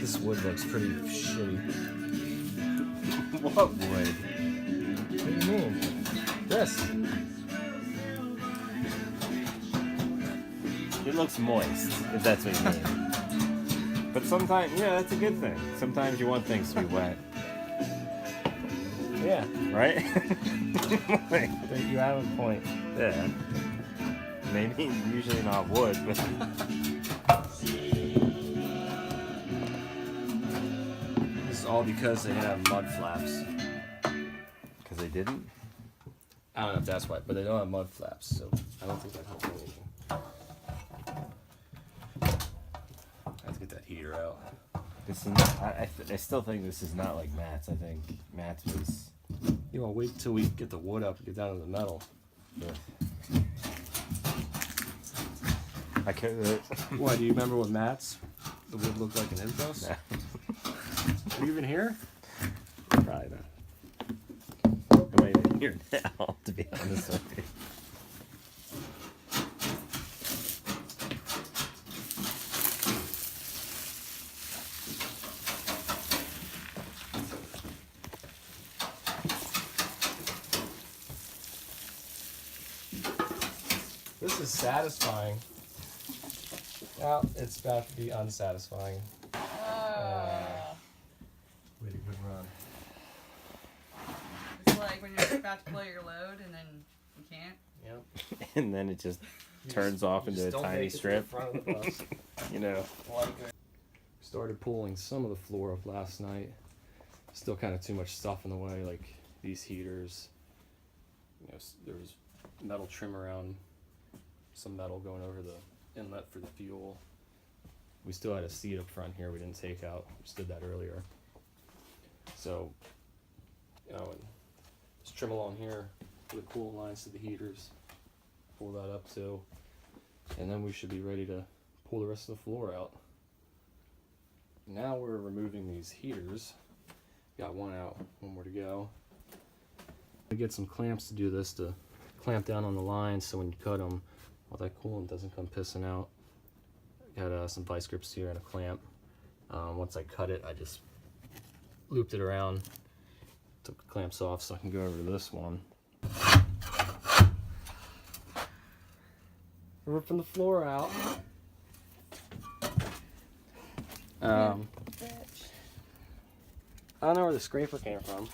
This wood looks pretty shitty. What wood? What do you mean? This. It looks moist, if that's what you mean. But sometimes, yeah, that's a good thing. Sometimes you want things to be wet. Yeah. Right? You have a point. Yeah. Maybe usually not wood, but... This is all because they have mud flaps. Because they didn't? I don't know if that's why, but they don't have mud flaps, so I don't think that helps anything. I have to get that heater out. This is not, I still think this is not like Matt's. I think Matt's was... You want to wait till we get the wood up and get down to the metal. Yeah. I could... Why, do you remember what Matt's, the wood looked like in his house? Nah. Are you even here? Probably not. I'm not even here now, to be honest with you. This is satisfying. Now it's about to be unsatisfying. Way to good run. It's like when you're about to blow your load and then you can't. Yep. And then it just turns off into a tiny strip. You know. Started pulling some of the floor up last night. Still kind of too much stuff in the way, like these heaters. You know, there was metal trim around, some metal going over the inlet for the fuel. We still had a seat up front here we didn't take out. We just did that earlier. So, you know, and just trim along here for the coolant lines to the heaters. Pull that up too. And then we should be ready to pull the rest of the floor out. Now we're removing these heaters. Got one out, one more to go. I get some clamps to do this, to clamp down on the lines so when you cut them, all that coolant doesn't come pissing out. Got some vice grips here and a clamp. Once I cut it, I just looped it around, took the clamps off so I can go over to this one. Ripping the floor out. I don't know where the scraper came from.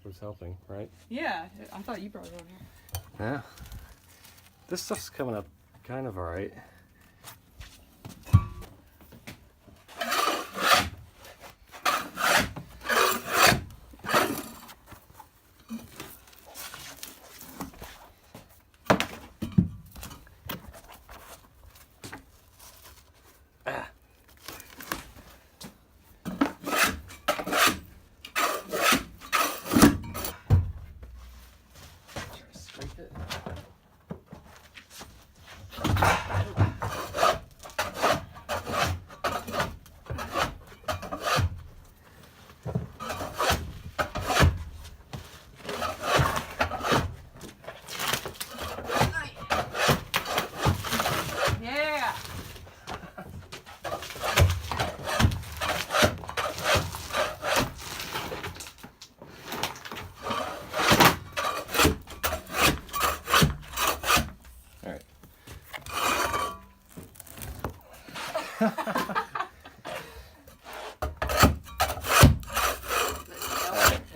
It was helping, right? Yeah, I thought you brought it over here. Yeah. This stuff's coming up kind of alright.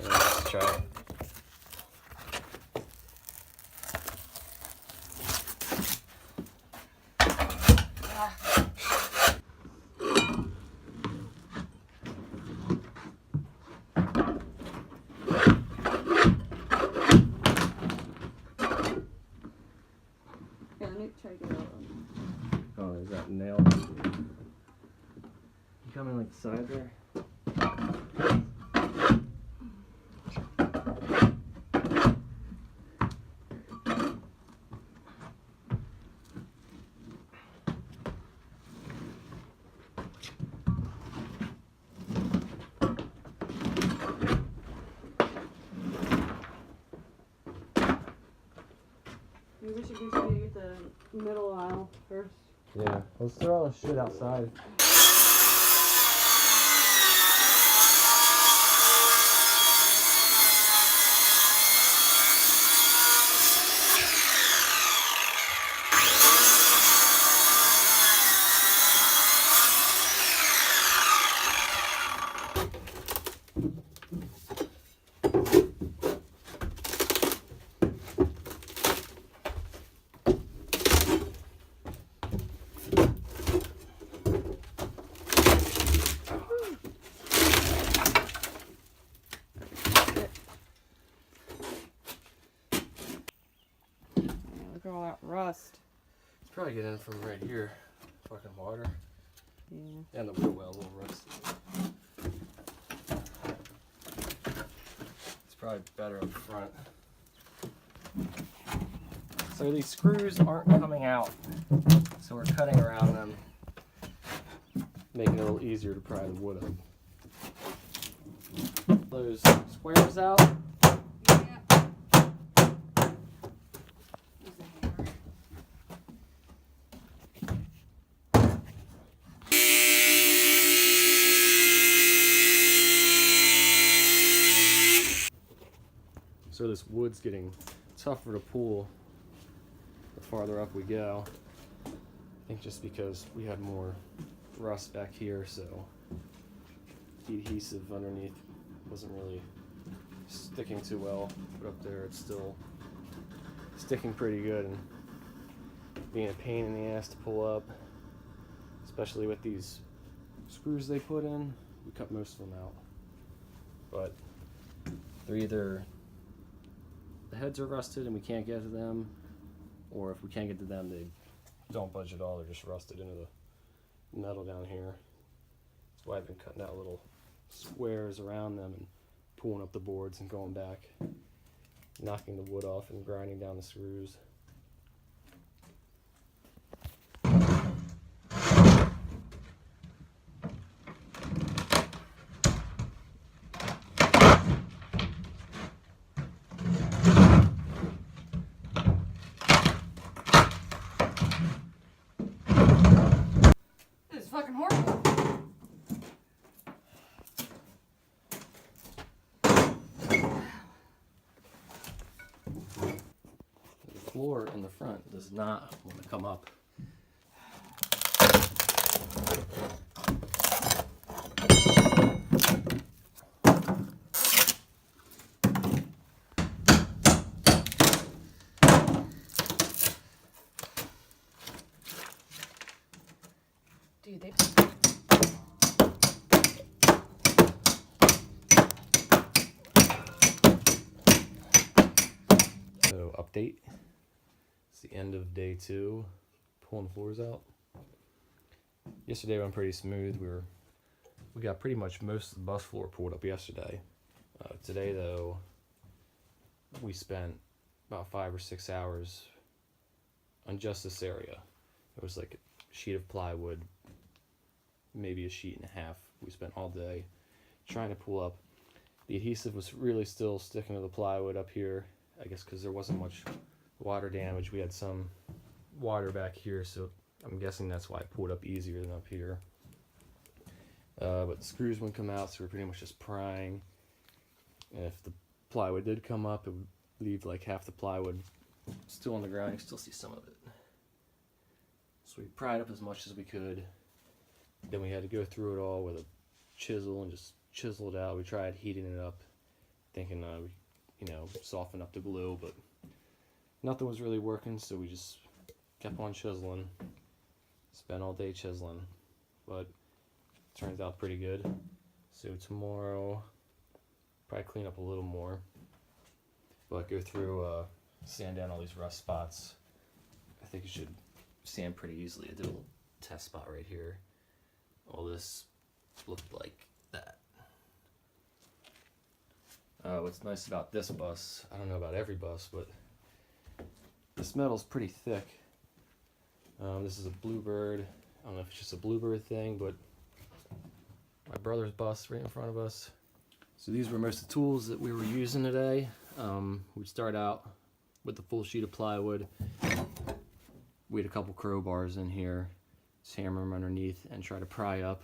Let's try it. Yeah, let me try to get it out. Oh, is that nailed? You coming like the side there? Maybe we should get the middle aisle first. Yeah, let's throw all the shit outside. get in from right here. Fucking water. Yeah. And the wheel well a little rusty. It's probably better up front. So these screws aren't coming out, so we're cutting around them, making it a little easier to pry the wood up. Those squares out. Yeah. Use the hammer. So this wood's getting tougher to pull the farther up we go. I think just because we had more rust back here, so the adhesive underneath wasn't really sticking too well. But up there it's still sticking pretty good and being a pain in the ass to pull up, especially with these screws they put in. We cut most of them out, but they're either the heads are rusted and we can't get to them, or if we can't get to them, they don't budge at all. They're just rusted into the metal down here. That's why I've been cutting out little squares around them and pulling up the boards and going back, knocking the wood off and grinding down the screws. This is fucking horrible. The floor in the front does not want to come up. Dude, they. So update. It's the end of day 2, pulling floors out. Yesterday went pretty smooth. We got pretty much most of the bus floor pulled up yesterday. Today though, we spent about 5 or 6 hours on just this area. It was like a sheet of plywood, maybe a sheet and a half. We spent all day trying to pull up. The adhesive was really still sticking to the plywood up here, I guess because there wasn't much water damage. We had some water back here, so I'm guessing that's why I pulled up easier than up here. But the screws wouldn't come out, so we're pretty much just prying. And if the plywood did come up, it would leave like half the plywood still on the ground. You can still see some of it. So we pried up as much as we could. Then we had to go through it all with a chisel and just chisel it out. We tried heating it up, thinking we, soften up the glue, but nothing was really working, so we just kept on chiseling. Spent all day chiseling, but it turns out pretty good. So tomorrow, probably clean up a little more, but go through, sand down all these rust spots. I think it should sand pretty easily. I did a little test spot right here. All this looked like that. What's nice about this bus, I don't know about every bus, but this metal's pretty thick. This is a Bluebird. I don't know if it's just a Bluebird thing, but my brother's bus right in front of us. So these were most of the tools that we were using today. We'd start out with the full sheet of plywood. We had a couple crowbars in here. Just hammer them underneath and try to pry up.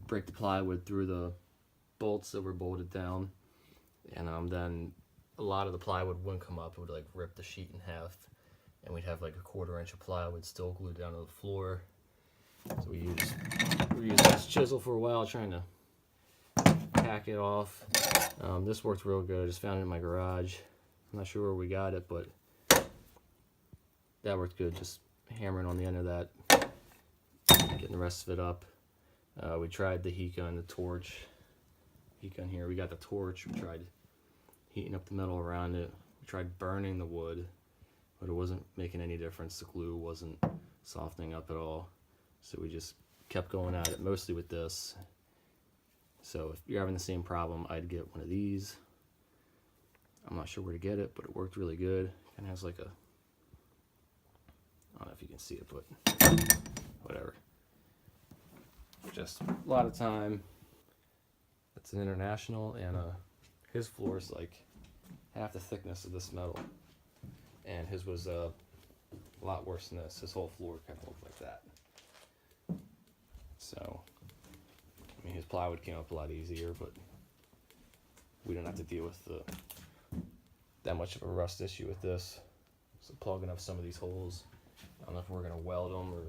Break the plywood through the bolts that were bolted down. And then a lot of the plywood wouldn't come up. It would like rip the sheet in half. And we'd have like a 1/4 inch of plywood still glued down to the floor. So we used this chisel for a while trying to hack it off. This worked real good. I just found it in my garage. I'm not sure where we got it, but that worked good. Just hammering on the end of that, getting the rest of it up. We tried the heat gun, the torch. Heat gun here. We got the torch. We tried heating up the metal around it. We tried burning the wood. but it wasn't making any difference. The glue wasn't softening up at all. So we just kept going at it, mostly with this. So if you're having the same problem, I'd get one of these. I'm not sure where to get it, but it worked really good. Kind of has like a, I don't know if you can see it, but whatever. Just a lot of time. It's an International, and his floor is like half the thickness of this metal, and his was a lot worse than this. His whole floor kind of looked like that. So, I mean, his plywood came up a lot easier, but we don't have to deal with that much of a rust issue with this. So plugging up some of these holes, I don't know if we're gonna weld them or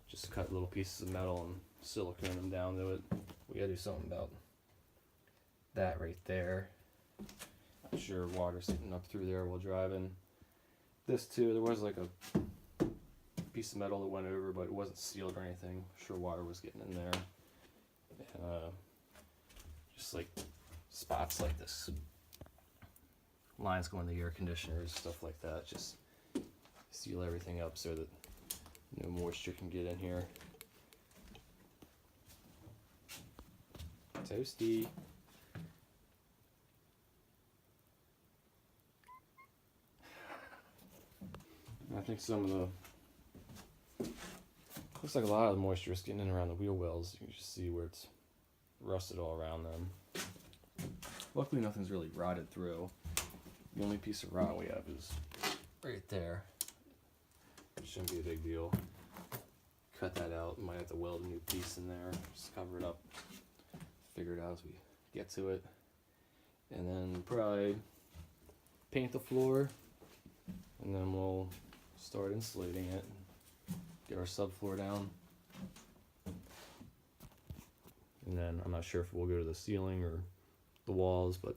just cut little pieces of metal and silicone them down to it. We gotta do something about that right there. I'm sure water's sitting up through there while driving. This too, there was like a piece of metal that went over, but it wasn't sealed or anything. I'm sure water was getting in there. And just like spots like this. Lines going to the air conditioners, stuff like that. Just seal everything up so that no moisture can get in here. Toasty. I think some of the, looks like a lot of the moisture is getting in around the wheel wells. You can just see where it's rusted all around them. Luckily nothing's really rotted through. The only piece of rot we have is right there. It shouldn't be a big deal. Cut that out. Might have to weld a new piece in there. Just cover it up. Figure it out as we get to it. And then probably paint the floor. And then we'll start insulating it. Get our subfloor down. And then I'm not sure if we'll go to the ceiling or the walls, but